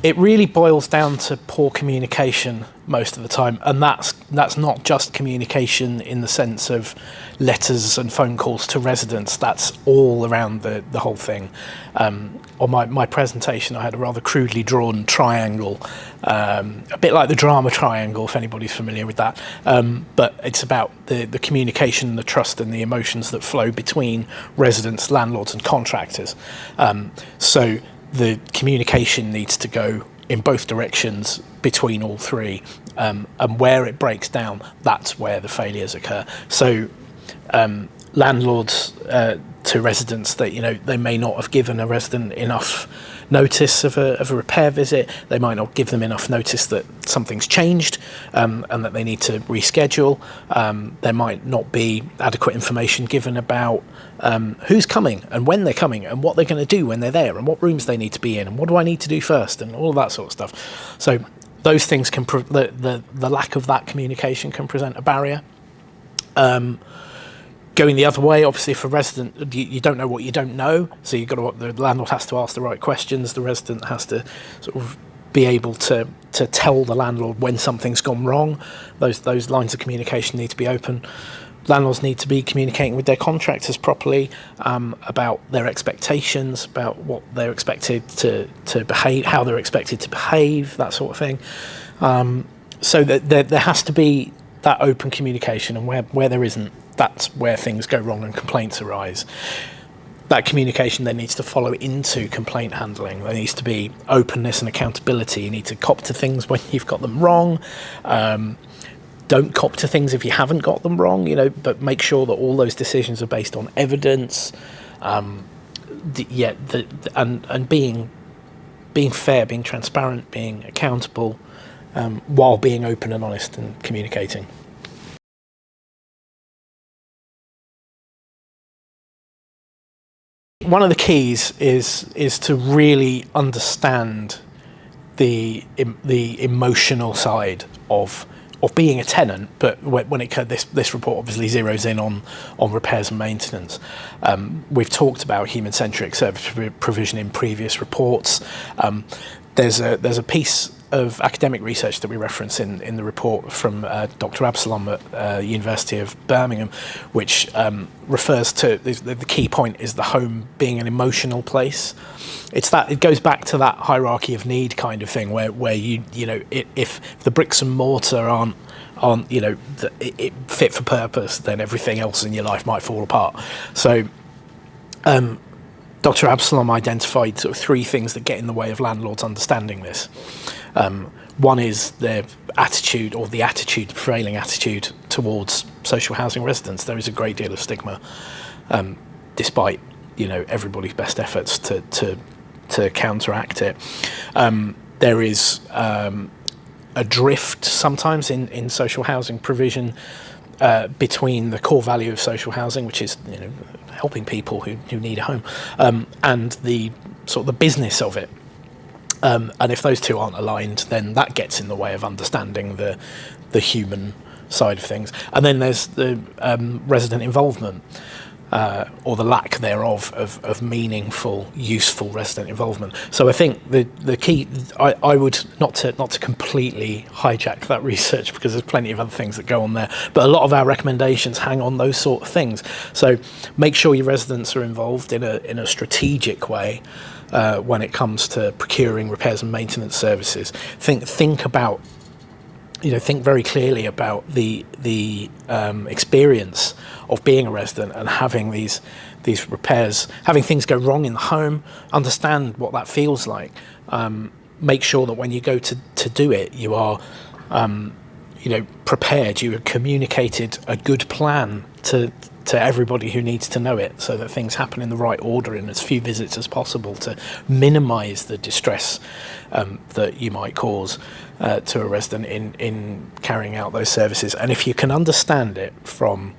It really boils down to poor communication most of the time, and that's not just communication in the sense of letters and phone calls to residents. That's all around the whole thing. On my presentation, I had a rather crudely drawn triangle, a bit like the drama triangle, if anybody's familiar with that. But it's about the communication, the trust, and the emotions that flow between residents, landlords, and contractors. So the communication needs to go in both directions between all three, and where it breaks down, that's where the failures occur. So landlords to residents, that they may not have given a resident enough notice of a repair visit. They might not give them enough notice that something's changed, and that they need to reschedule. There might not be adequate information given about who's coming and when they're coming and what they're going to do when they're there and what rooms they need to be in and what do I need to do first and all of that sort of stuff. So those things can the lack of that communication can present a barrier. Going the other way, obviously, if a resident, you don't know what you don't know, so the landlord has to ask the right questions. The resident has to sort of be able to tell the landlord when something's gone wrong. Those lines of communication need to be open. Landlords need to be communicating with their contractors properly, about their expectations, about what they're expected to behave, how they're expected to behave, that sort of thing. So that there has to be that open communication, and where there isn't, that's where things go wrong and complaints arise. That communication then needs to follow into complaint handling. There needs to be openness and accountability. You need to cop to things when you've got them wrong. Don't cop to things if you haven't got them wrong, but make sure that all those decisions are based on evidence. And being fair, being transparent, being accountable, while being open and honest and communicating. One of the keys is to really understand the emotional side of being a tenant, but when this report obviously zeroes in on repairs and maintenance. We've talked about human-centric service provision in previous reports. There's a piece of academic research that we reference in the report from Dr. Absalom at University of Birmingham, which refers to the key point is the home being an emotional place. It goes back to that hierarchy of need kind of thing, where if the bricks and mortar aren't fit for purpose, then everything else in your life might fall apart. So Dr. Absalom identified sort of three things that get in the way of landlords understanding this. One is their attitude, or the prevailing attitude towards social housing residents. There is a great deal of stigma, despite everybody's best efforts to counteract it. There is a drift sometimes in social housing provision between the core value of social housing, which is helping people who need a home, and the sort of the business of it. And if those two aren't aligned, then that gets in the way of understanding the human side of things. And then there's the resident involvement, or the lack thereof of meaningful, useful resident involvement. So I think the key, I would not to completely hijack that research, because there's plenty of other things that go on there, but a lot of our recommendations hang on those sort of things. So make sure your residents are involved in a strategic way. When it comes to procuring repairs and maintenance services, think very clearly about the experience of being a resident and having these repairs, having things go wrong in the home. Understand what that feels like. Make sure that when you go to do it, you are prepared. You have communicated a good plan to everybody who needs to know it, so that things happen in the right order in as few visits as possible, to minimise the distress that you might cause to a resident in carrying out those services. And if you can understand it from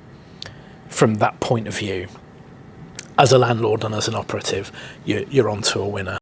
that point of view, as a landlord and as an operative, you're onto a winner.